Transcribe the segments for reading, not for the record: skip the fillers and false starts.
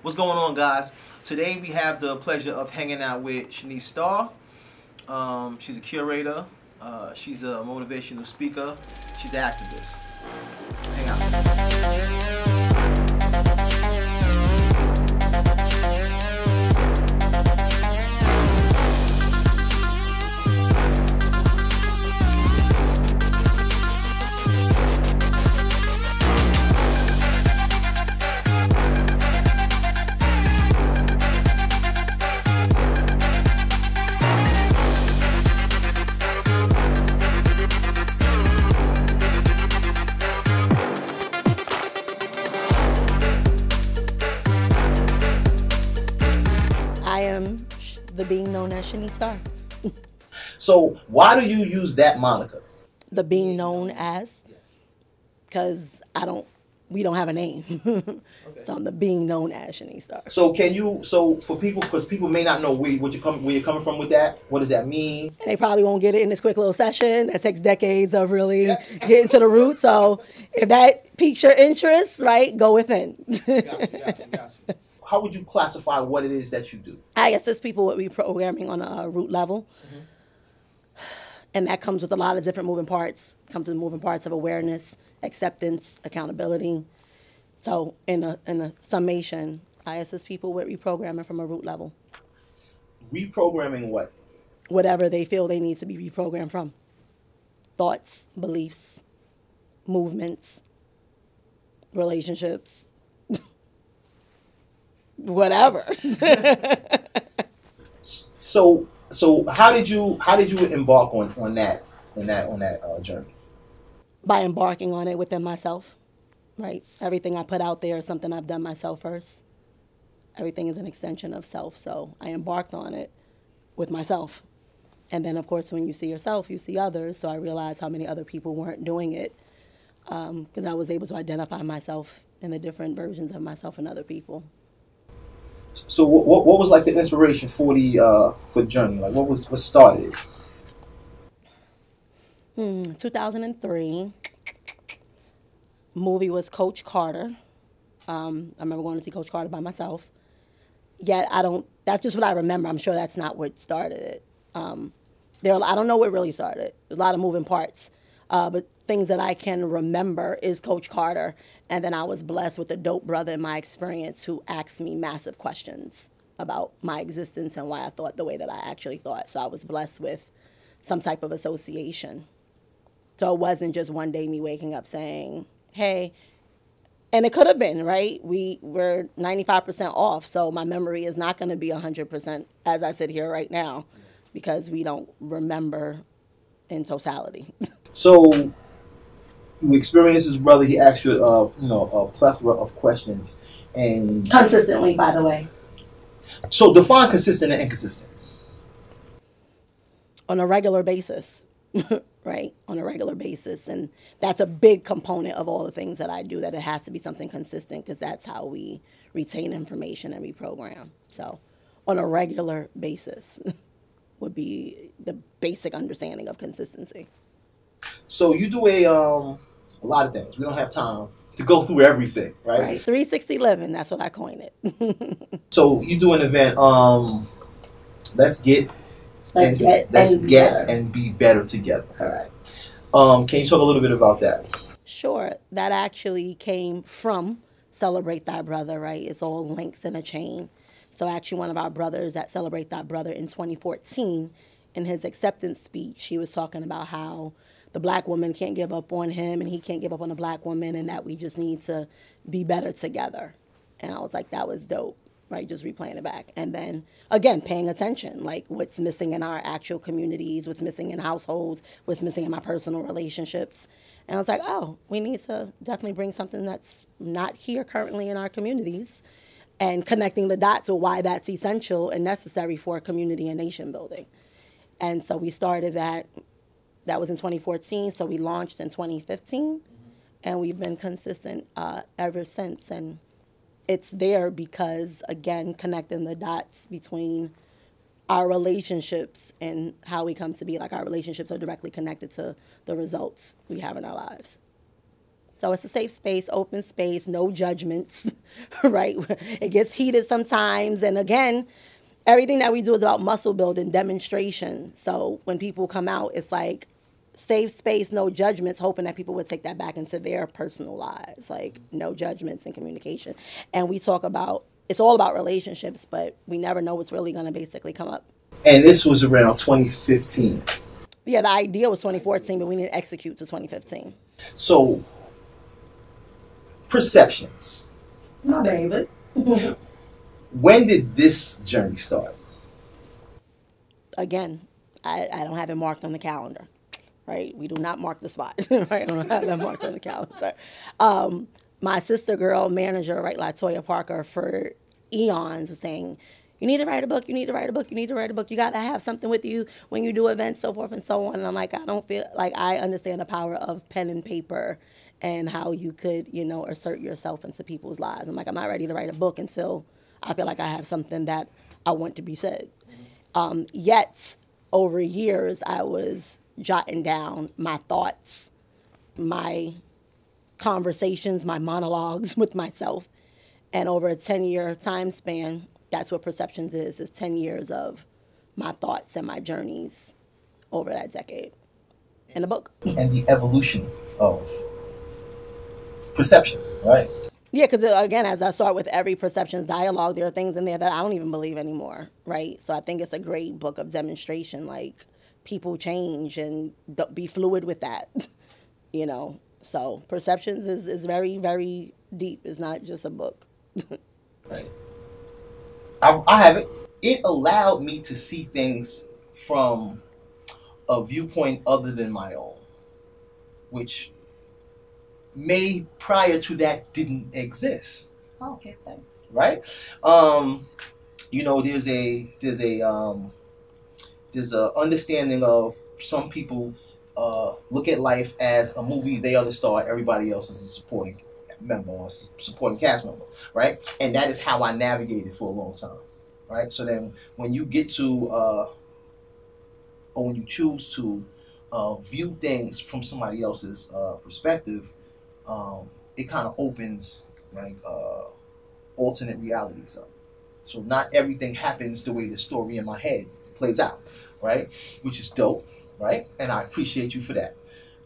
What's going on, guys? Today we have the pleasure of hanging out with Sheneese Starr. She's a curator. She's a motivational speaker. She's an activist. Hang out. I am the being known as Sheneese Starr. So why do you use that moniker? The being known as, because we don't have a name. So I'm the being known as Sheneese Starr. So for people, because people may not know where you're coming from with that, what does that mean? And they probably won't get it in this quick little session. That takes decades of really getting to the root. So if that piques your interest, right, go within. Got you. How would you classify what it is that you do? I assist people with reprogramming on a root level. And that comes with a lot of different moving parts. It comes with moving parts of awareness, acceptance, accountability. So in a summation, I assist people with reprogramming from a root level. Reprogramming what? Whatever they feel they need to be reprogrammed from. Thoughts, beliefs, movements, relationships, whatever. So how did you embark on that journey? By embarking on it within myself, right? Everything I put out there is something I've done myself first. Everything is an extension of self, so I embarked on it with myself. And then, of course, when you see yourself, you see others, so I realized how many other people weren't doing it, because I was able to identify myself in the different versions of myself and other people. So what was like the inspiration for the journey? Like what started it? 2003. Movie was Coach Carter. I remember going to see Coach Carter by myself. Yet that's just what I remember. I'm sure that's not what started it. I don't know what really started it. A lot of moving parts. But things that I can remember is Coach Carter. And then I was blessed with a dope brother in my experience who asked me massive questions about my existence and why I thought the way that I actually thought. So I was blessed with some type of association. So it wasn't just one day me waking up saying, hey, and it could have been, right? We were 95% off, so my memory is not going to be 100% as I sit here right now because we don't remember in totality. So you experienced this brother, he asked you, a plethora of questions. And Consistently, by the way. So define consistent and inconsistent. On a regular basis, right? On a regular basis. And that's a big component of all the things that I do, that it has to be something consistent because that's how we retain information and reprogram. So on a regular basis would be the basic understanding of consistency. So you do a lot of things. We don't have time to go through everything, right? Right. 360 living, that's what I coined it. So you do an event, let's get and be better together. Correct. Can you talk a little bit about that? Sure. That actually came from Celebrate Thy Brother, right? It's all links in a chain. So actually one of our brothers at Celebrate Thy Brother in 2014, in his acceptance speech, he was talking about how the black woman can't give up on him and he can't give up on the black woman and that we just need to be better together. And I was like, that was dope, right? Just replaying it back. And then, again, paying attention, like what's missing in our actual communities, what's missing in households, what's missing in my personal relationships. And I was like, oh, we need to definitely bring something that's not here currently in our communities and connecting the dots with why that's essential and necessary for community and nation building. And so we started that. That was in 2014, so we launched in 2015, and we've been consistent ever since. And it's there because, again, connecting the dots between our relationships and how we come to be, like our relationships are directly connected to the results we have in our lives. So it's a safe space, open space, no judgments, right? It gets heated sometimes. And again, everything that we do is about muscle building, demonstration. So when people come out, it's like safe space, no judgments, hoping that people would take that back into their personal lives, like no judgments and communication. And we talk about, it's all about relationships, but we never know what's really going to basically come up. And this was around 2015. Yeah, the idea was 2014, but we didn't execute to 2015. So, perceptions. My baby. When did this journey start? Again, I don't have it marked on the calendar, right? We do not mark the spot, right? I don't have that marked on the calendar. My sister girl manager, right, Latoya Parker, for eons was saying, you need to write a book, you need to write a book, you need to write a book. You got to have something with you when you do events, so forth and so on. And I'm like, I don't feel like I understand the power of pen and paper and how you could, you know, assert yourself into people's lives. I'm like, I'm not ready to write a book until I feel like I have something that I want to be said. Yet, over years, I was jotting down my thoughts, my conversations, my monologues with myself. And over a 10-year time span, that's what Perceptions is 10 years of my thoughts and my journeys over that decade in a book. And the evolution of perception, right? Yeah, because again, as I start with every Perceptions dialogue, there are things in there that I don't even believe anymore, right? So I think it's a great book of demonstration, like people change and be fluid with that, you know? So Perceptions is very, very deep. It's not just a book. Right. I have it. It allowed me to see things from a viewpoint other than my own, which may prior to that didn't exist. Oh, okay, thanks. Right? You know, there's a understanding of some people look at life as a movie. They are the star. Everybody else is a supporting member or supporting cast member, right? And that is how I navigated for a long time, right? So then when you get to or when you choose to view things from somebody else's perspective, it kind of opens like alternate realities up. So not everything happens the way the story in my head plays out, right? Which is dope, right? And I appreciate you for that,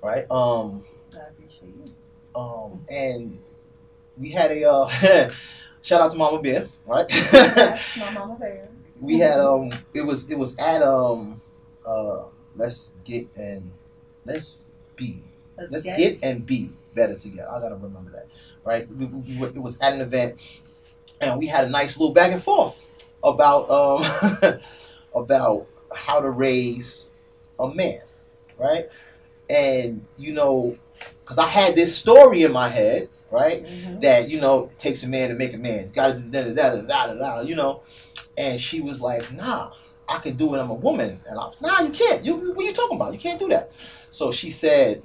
right? I appreciate you. And we had a shout out to Mama Bear, right? Yes, my Mama Bear. We had it was at let's get and be better together. I gotta remember that, right? It was at an event, and we had a nice little back and forth about about how to raise a man, right? And you know, because I had this story in my head, right? Mm-hmm. That, you know, it takes a man to make a man. Gotta do da, you know. And she was like, nah, I can do it. I'm a woman. And I'm, nah, you can't. What are you talking about? You can't do that. So she said,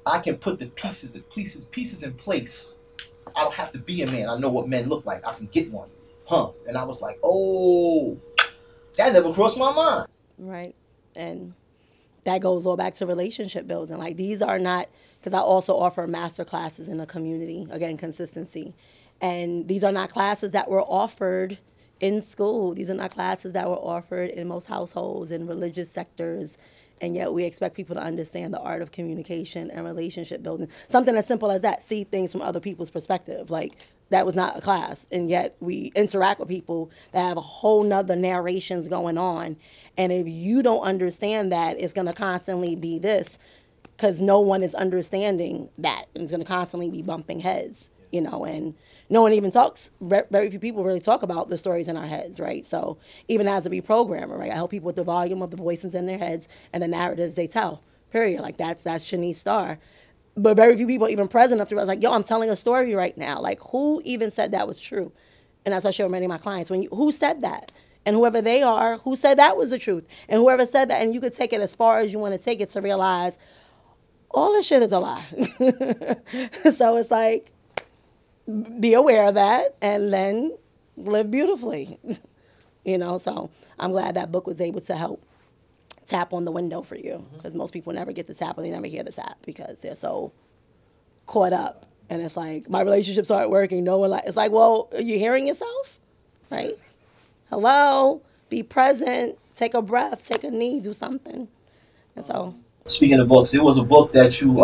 I can put the pieces in place. I don't have to be a man. I know what men look like. I can get one. And I was like, oh, that never crossed my mind. Right. And that goes all back to relationship building. Like, these are not, because I also offer master classes in the community, again, consistency. And these are not classes that were offered in school. These are not classes that were offered in most households, in religious sectors. And yet we expect people to understand the art of communication and relationship building. Something as simple as that, see things from other people's perspective. Like, that was not a class. And yet we interact with people that have a whole nother narrations going on. And if you don't understand that, it's going to constantly be this, because no one is understanding that. And it's going to constantly be bumping heads, you know, and no one even talks, very few people really talk about the stories in our heads, right? So even as a reprogrammer, right, I help people with the volume of the voices in their heads and the narratives they tell, period. Like, that's Sheneese Starr. But very few people even present enough to realize, like, yo, I'm telling a story right now. Like, who even said that was true? And that's what I share with many of my clients. Who said that? And whoever they are, who said that was the truth? And whoever said that, and you could take it as far as you want to take it to realize all this shit is a lie. So it's like, be aware of that and then live beautifully. You know, so I'm glad that book was able to help tap on the window for you, because most people never get the tap or they never hear the tap because they're so caught up. And it's like, my relationships aren't working. No one like, it's like, well, are you hearing yourself? Right? Hello? Be present. Take a breath. Take a knee. Do something. And so. Speaking of books, it was a book that you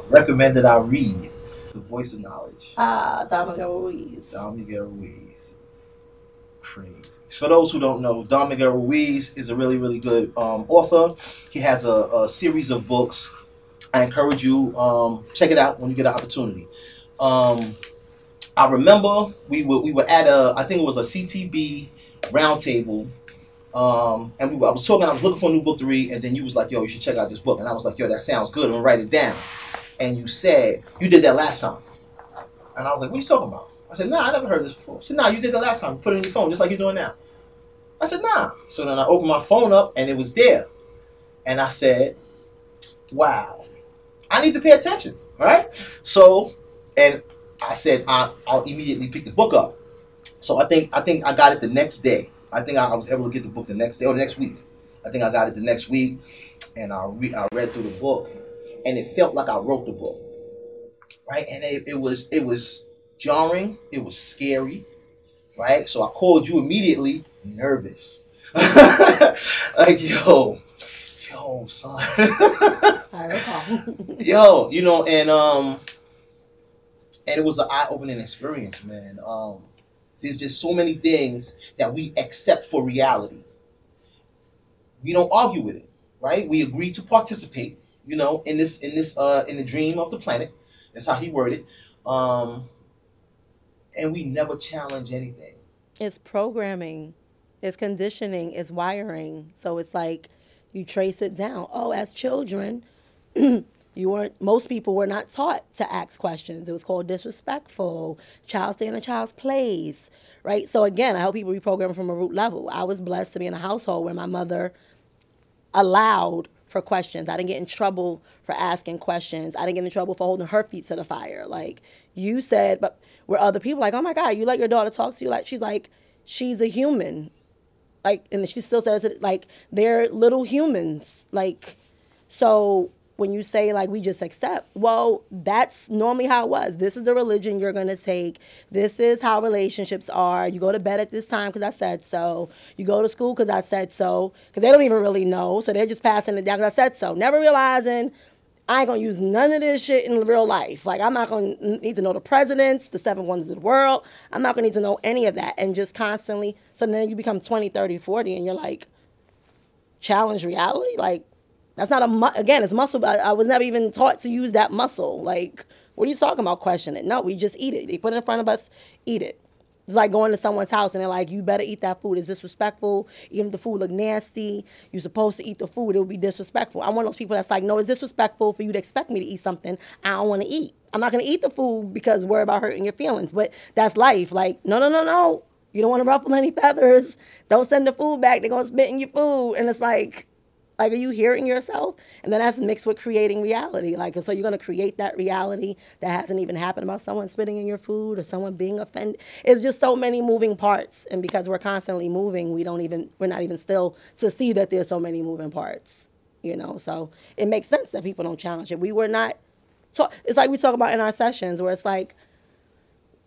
recommended I read. The Voice of Knowledge. Don Miguel Ruiz. Don Miguel Ruiz. Crazy. For those who don't know, Don Miguel Ruiz is a really, really good author. He has a series of books. I encourage you, check it out when you get an opportunity. I remember we were at I think it was a CTB roundtable, and I was looking for a new book to read, and then you was like, yo, you should check out this book. And I was like, yo, that sounds good. I'm going to write it down. And you said, you did that last time. And I was like, what are you talking about? I said, nah, I never heard this before. She said, nah, you did that last time. You put it in your phone, just like you're doing now. I said, nah. So then I opened my phone up, and it was there. And I said, wow, I need to pay attention, right? So, and I said, I'll immediately pick the book up. So I think I got it the next day. I think I was able to get the book the next day or the next week. I think I got it the next week, and I read through the book, and it felt like I wrote the book, right? And it was jarring, it was scary, right? So I called you immediately, nervous, like yo, son, I recall. yo, you know, and it was an eye-opening experience, man. There's just so many things that we accept for reality. We don't argue with it, right? We agree to participate, you know, in the dream of the planet. That's how he worded. And we never challenge anything. It's programming, it's conditioning, it's wiring. So it's like you trace it down. Oh, as children, most people were not taught to ask questions. It was called disrespectful, child stay in a child's place, right? So again, I help people reprogram from a root level. I was blessed to be in a household where my mother allowed for questions. I didn't get in trouble for asking questions. I didn't get in trouble for holding her feet to the fire. Like you said, but where other people like, oh my God, you let your daughter talk to you? Like, she's a human. Like, and she still says it, like, they're little humans. Like, so when you say, like, we just accept, well, that's normally how it was. This is the religion you're going to take. This is how relationships are. You go to bed at this time because I said so. You go to school because I said so. Because they don't even really know. So they're just passing it down because I said so. Never realizing I ain't going to use none of this shit in real life. Like, I'm not going to need to know the presidents, the 7 wonders of the world. I'm not going to need to know any of that. And just constantly, so then you become 20, 30, 40, and you're like, challenge reality? Like, that's not again, it's muscle, but I was never even taught to use that muscle. Like, what are you talking about, question it? No, we just eat it. They put it in front of us, eat it. It's like going to someone's house and they're like, you better eat that food. It's disrespectful. Even if the food look nasty, you're supposed to eat the food. It would be disrespectful. I'm one of those people that's like, no, it's disrespectful for you to expect me to eat something I don't want to eat. I'm not going to eat the food because worry about hurting your feelings. But that's life. Like, no. You don't want to ruffle any feathers. Don't send the food back. They're going to spit in your food. And it's like, are you hearing yourself? And then that's mixed with creating reality. Like, so you're going to create that reality that hasn't even happened about someone spitting in your food or someone being offended. It's just so many moving parts. And because we're constantly moving, we're not even still to see that there's so many moving parts, you know? So it makes sense that people don't challenge it. We were not, it's like we talk about in our sessions where it's like,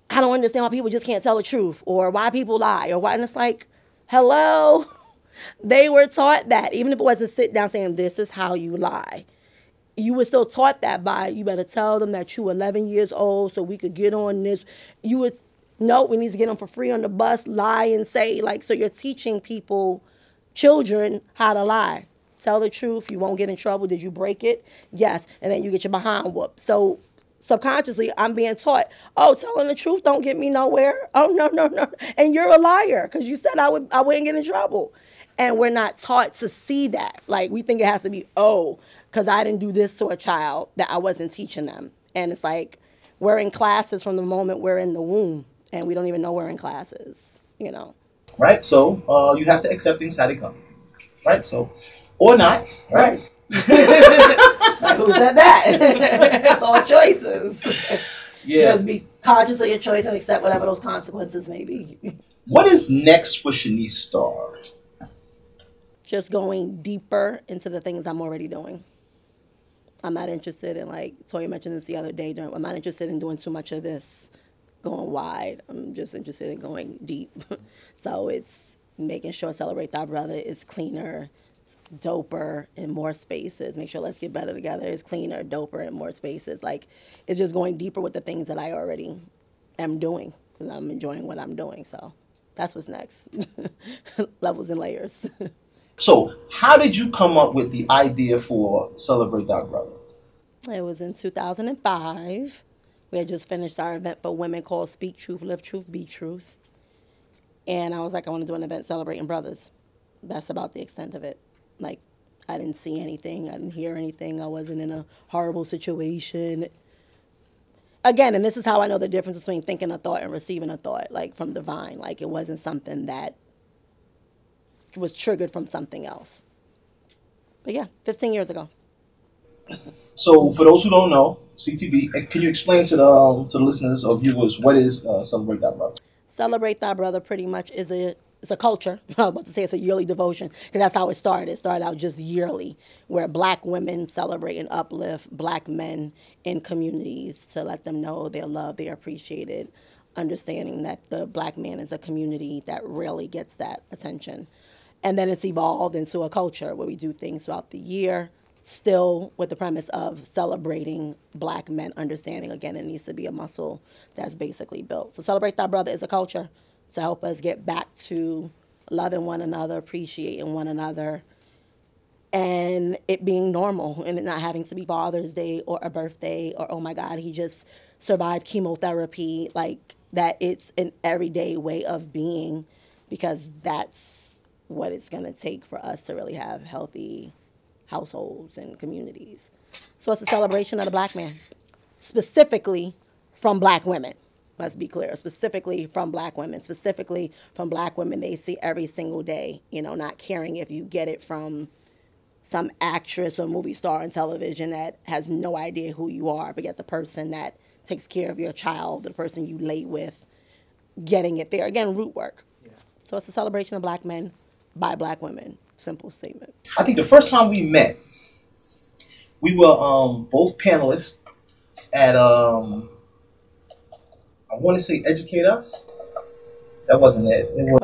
I don't understand why people just can't tell the truth or why people lie or why, and it's like, hello? They were taught that, even if it wasn't sit down saying, this is how you lie. You were still taught that by, you better tell them that you're 11 years old so we could get on this. You would, no, we need to get them for free on the bus, lie and say, like, so you're teaching people, children, how to lie. Tell the truth, you won't get in trouble. Did you break it? Yes. And then you get your behind whooped. So subconsciously, I'm being taught, oh, telling the truth don't get me nowhere. Oh, no. And you're a liar because you said I wouldn't get in trouble. And we're not taught to see that. Like, we think it has to be, oh, because I didn't do this to a child that I wasn't teaching them. And it's like, we're in classes from the moment we're in the womb, and we don't even know we're in classes, you know. Right? So you have to accept things how they come. Right? So, or not. Right? Who said that? It's all choices. Yeah. Just be conscious of your choice and accept whatever those consequences may be. What is next for Sheneese Starr? Just going deeper into the things I'm already doing. I'm not interested in, like Toya mentioned this the other day, I'm not interested in doing too much of this going wide. I'm just interested in going deep. So it's making sure Celebrate Thy Brother is cleaner, doper, in more spaces. Make sure Let's Get Better Together is cleaner, doper, in more spaces. Like, it's just going deeper with the things that I already am doing because I'm enjoying what I'm doing. So that's what's next. Levels and layers. So, how did you come up with the idea for Celebrate Thy Brother? It was in 2005. We had just finished our event for women called Speak Truth, Live Truth, Be Truth. And I was like, I want to do an event celebrating brothers. That's about the extent of it. Like, I didn't see anything. I didn't hear anything. I wasn't in a horrible situation. Again, and this is how I know the difference between thinking a thought and receiving a thought, like from divine. Like, it wasn't something that was triggered from something else. But yeah, 15 years ago. So, for those who don't know, CTB, can you explain to the listeners or viewers what is Celebrate Thy Brother? Celebrate Thy Brother pretty much is it's a culture. I was about to say it's a yearly devotion because that's how it started. It started out just yearly, where black women celebrate and uplift black men in communities to let them know they're loved, they're appreciated, understanding that the black man is a community that rarely gets that attention. And then it's evolved into a culture where we do things throughout the year, still with the premise of celebrating black men, understanding, again, it needs to be a muscle that's basically built. So Celebrate Thy Brother is a culture to help us get back to loving one another, appreciating one another, and it being normal and it not having to be Father's Day or a birthday or, oh my God, he just survived chemotherapy. Like, that it's an everyday way of being, because that's what it's going to take for us to really have healthy households and communities. So it's a celebration of the black man, specifically from black women. Let's be clear, specifically from black women, specifically from black women they see every single day, you know, not caring if you get it from some actress or movie star on television that has no idea who you are, but yet the person that takes care of your child, the person you lay with, getting it there. Again, root work. Yeah. So it's a celebration of black men by black women. Simple statement. I think the first time we met, we were both panelists at I want to say Educate Us. That wasn't it. It was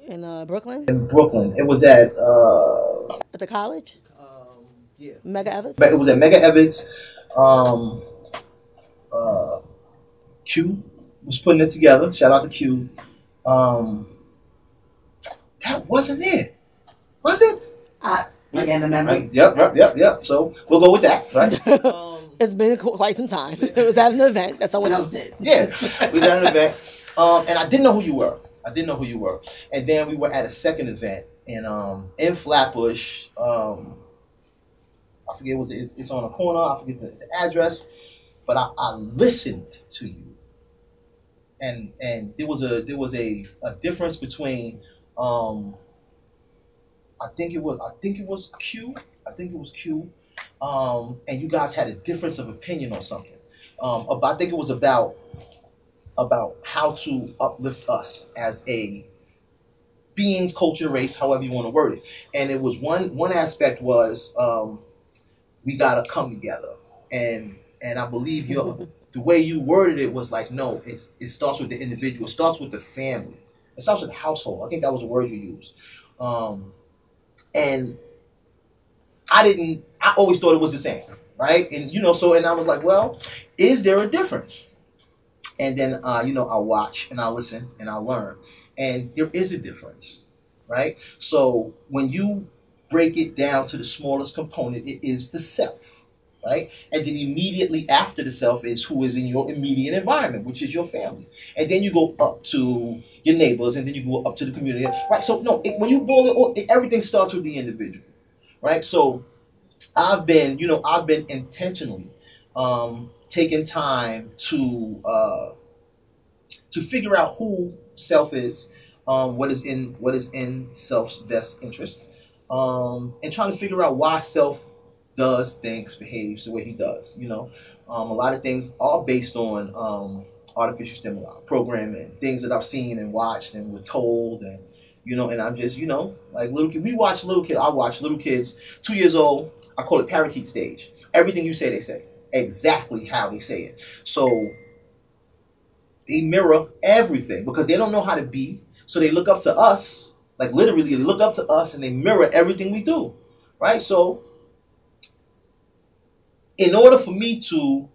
in Brooklyn. In Brooklyn, it was at the college. Yeah, Mega Evans. It was at Mega Evans. Q was putting it together. Shout out to Q. That wasn't it. Was it? Again, the memory. Yep. So we'll go with that, right? It's been quite some time. It was at an event that someone else did. Yeah, it was at an event. And I didn't know who you were. And then we were at a second event in Flatbush. I forget it's on a corner. I forget the address. But I listened to you. And there was a difference between I think it was Q. And you guys had a difference of opinion on something. I think it was about how to uplift us as a beings, culture, race, however you want to word it. And it was one aspect was we gotta come together. And I believe the way you worded it was like, no, it starts with the individual, it starts with the family, it starts with the household. I think that was the word you used. And I always thought it was the same, right? And and I was like, well, is there a difference? And then I watch and I listen and I learn, and there is a difference, right? So when you break it down to the smallest component, it is the self, right? And then immediately after the self is who is in your immediate environment, which is your family, and then you go up to your neighbors, and then you go up to the community, right? So no, when you boil it, everything starts with the individual, right? So I've been intentionally taking time to figure out who self is, what is in self's best interest, and trying to figure out why self does things, behaves the way he does. A lot of things are based on artificial stimuli, programming, things that I've seen and watched and were told, and and I'm just like little kid. I watch little kids, 2 years old. I call it parakeet stage, Everything you say, they say exactly how they say it. So they mirror everything because they don't know how to be. So they look up to us, like literally, they look up to us and they mirror everything we do, right? So in order for me to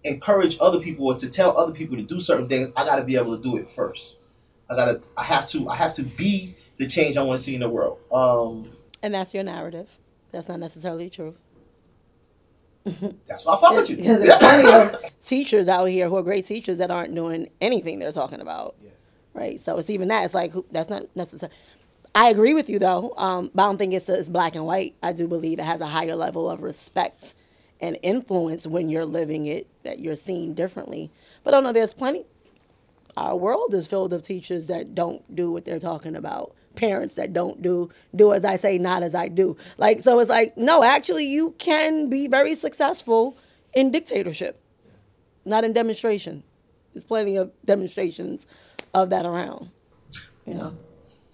encourage other people or to tell other people to do certain things, I got to be able to do it first. I have to be the change I want to see in the world. And that's your narrative. That's not necessarily true. That's why I fuck with you. Because there's plenty of teachers out here who are great teachers that aren't doing anything they're talking about. Yeah. Right? So it's even that. It's like, that's not necessary. I agree with you, though, but I don't think it's black and white. I do believe it has a higher level of respect and influence when you're living it, that you're seen differently. But I don't know, there's plenty. Our world is filled of teachers that don't do what they're talking about. Parents that don't do as I say, not as I do. Like, so it's like, no, actually you can be very successful in dictatorship, not in demonstration. There's plenty of demonstrations of that around, you know.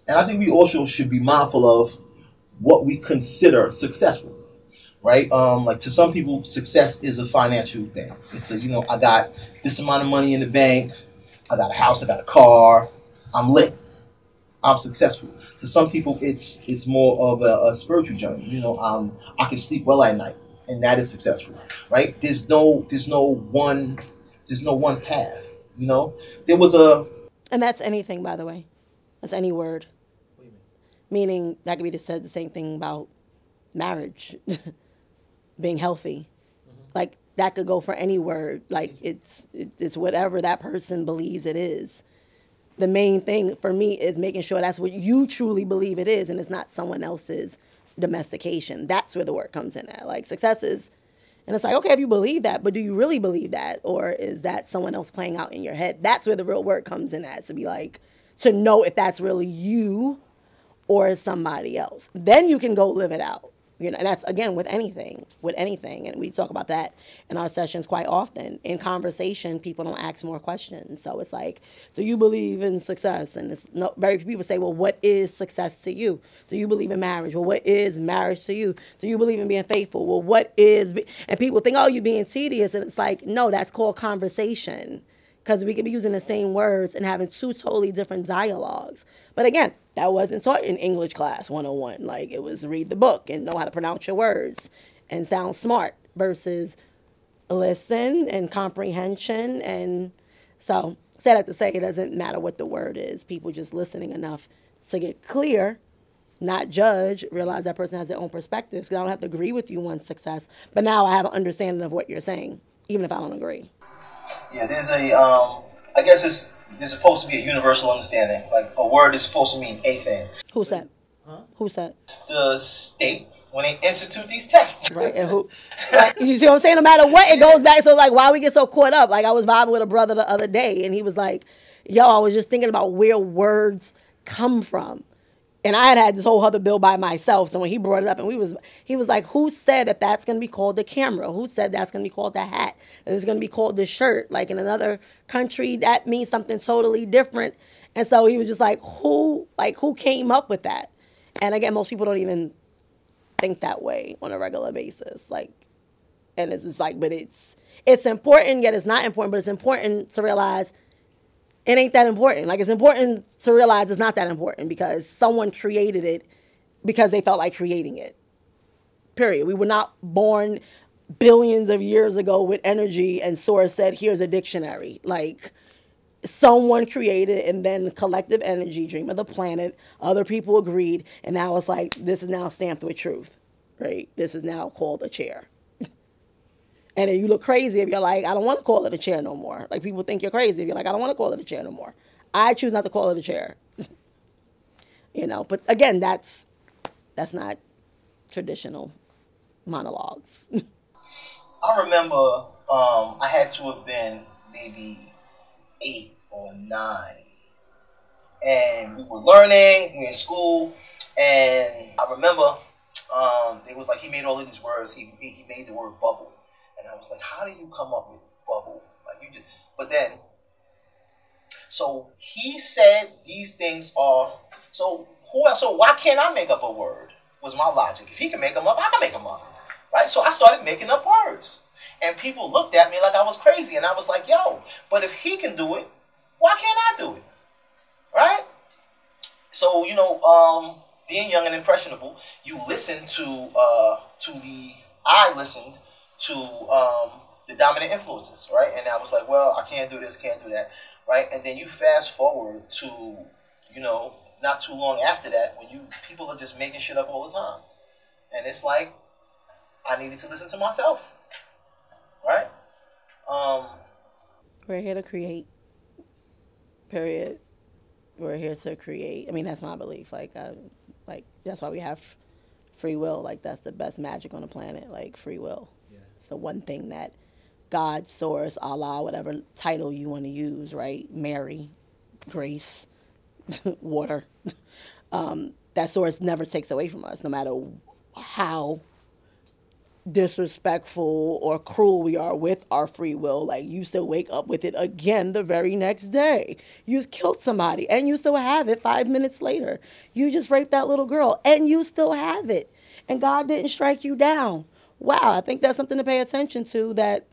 And I think we also should be mindful of what we consider successful, right? Like to some people, success is a financial thing. It's I got this amount of money in the bank, I got a house, I got a car, I'm lit, I'm successful. To some people, it's more of a spiritual journey. I can sleep well at night, and that is successful, right? There's no one path. There was a, and that's anything, by the way. That's any word. Meaning that could be said the same thing about marriage, being healthy. Mm-hmm. Like that could go for any word. Like it's whatever that person believes it is. The main thing for me is making sure that's what you truly believe it is, and it's not someone else's domestication. That's where the word comes in at. Like success is, and it's like, okay, if you believe that, but do you really believe that, or is that someone else playing out in your head? That's where the real word comes in at. To be like, to know if that's really you or somebody else. Then you can go live it out. And that's, again, with anything. And we talk about that in our sessions quite often. In conversation, people don't ask more questions. So it's like, so you believe in success? And very few people say, well, what is success to you? Do you believe in marriage? Well, what is marriage to you? Do you believe in being faithful? Well, what is... And people think, oh, you're being tedious. And it's like, no, that's called conversation. Because we could be using the same words and having two totally different dialogues. But again, that wasn't taught in English class 101. Like, it was read the book and know how to pronounce your words and sound smart versus listen and comprehension. And so, say that to say it doesn't matter what the word is. People just listening enough to get clear, not judge, realize that person has their own perspectives. Because I don't have to agree with you on success. But now I have an understanding of what you're saying, even if I don't agree. Yeah, there's I guess there's supposed to be a universal understanding. Like a word is supposed to mean a thing. Who said? Huh? Who said? The state when they institute these tests. Right, and who? Like, you see what I'm saying? No matter what, it goes back. So like, why we get so caught up? Like I was vibing with a brother the other day, and he was like, "Yo, I was just thinking about where words come from." And I had this whole other bill by myself. So when he brought it up, and he was like, who said that that's going to be called the camera? Who said that's going to be called the hat? That it's going to be called the shirt? Like in another country, that means something totally different. And so he was just like, who came up with that? And again, most people don't even think that way on a regular basis. Like, and it's just like, but it's important, yet it's not important, but it's important to realize it ain't that important. Like, it's important to realize it's not that important because someone created it because they felt like creating it. Period. We were not born billions of years ago with energy and Source said, here's a dictionary. Like, someone created it, and then collective energy, dream of the planet, other people agreed, and now it's like, this is now stamped with truth, right? This is now called a chair. And then you look crazy if you're like, I don't want to call it a chair no more. Like, people think you're crazy if you're like, I don't want to call it a chair no more. I choose not to call it a chair. But again, that's not traditional monologues. I remember I had to have been maybe 8 or 9. And we were learning, we were in school, and I remember it was like he made all of these words. He made the word bubble. And I was like, how do you come up with bubble? Like you just, but then, so he said these things are, so why can't I make up a word? was my logic. If he can make them up, I can make them up. Right? So I started making up words. And people looked at me like I was crazy. And I was like, yo, but if he can do it, why can't I do it? Right? So, you know, being young and impressionable, you listen I listened to the dominant influences, right? And I was like, well, I can't do this, can't do that, right? And then you fast forward to, you know, not too long after that, when people are just making shit up all the time. And it's like, I needed to listen to myself, right? We're here to create, period. We're here to create. I mean, that's my belief. Like that's why we have free will. Like, that's the best magic on the planet, like free will. Yeah. It's the one thing that God, source, Allah, whatever title you want to use, right? Mary, grace, water. That source never takes away from us, no matter how disrespectful or cruel we are with our free will. Like, you still wake up with it again the very next day. You just killed somebody and you still have it 5 minutes later. You just raped that little girl and you still have it. And God didn't strike you down. Wow, I think that's something to pay attention to, that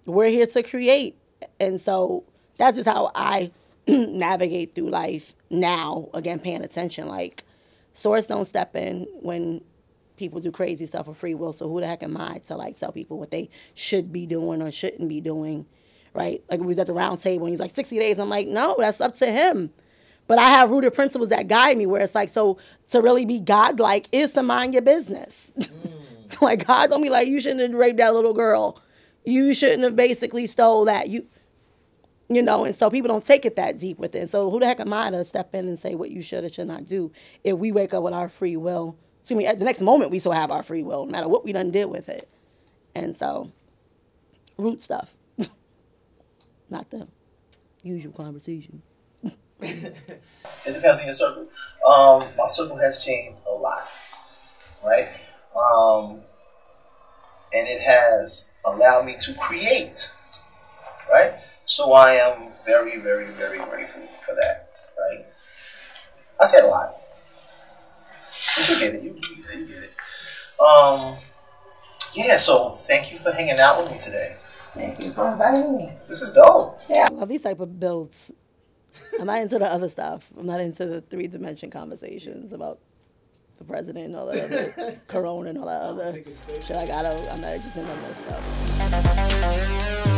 we're here to create. And so that's just how I navigate through life now, again, paying attention. Like, source don't step in when people do crazy stuff for free will, so who the heck am I to, like, tell people what they should be doing or shouldn't be doing, right? Like, we was at the round table and he's like, 60 days. I'm like, no, that's up to him. But I have rooted principles that guide me, where it's like, so to really be godlike is to mind your business. Like, God don't be like, you shouldn't have raped that little girl. You shouldn't have basically stole that. You know, and so people don't take it that deep with it. And so who the heck am I to step in and say what you should or should not do if we wake up with our free will? Excuse me, at the next moment we still have our free will, no matter what we done did with it. And so, root stuff. Not the usual conversation. It depends on your circle. My circle has changed a lot, right? And it has allowed me to create, right? So I am very, very, very grateful for that, right? I said a lot. But you get it. You get it. Yeah, so thank you for hanging out with me today. Thank you for inviting me. This is dope. Yeah, I love these type of builds. I'm not into the other stuff. I'm not into the 3-dimension conversations about the president and all that other corona and all that other shit. I'm not interested in that stuff.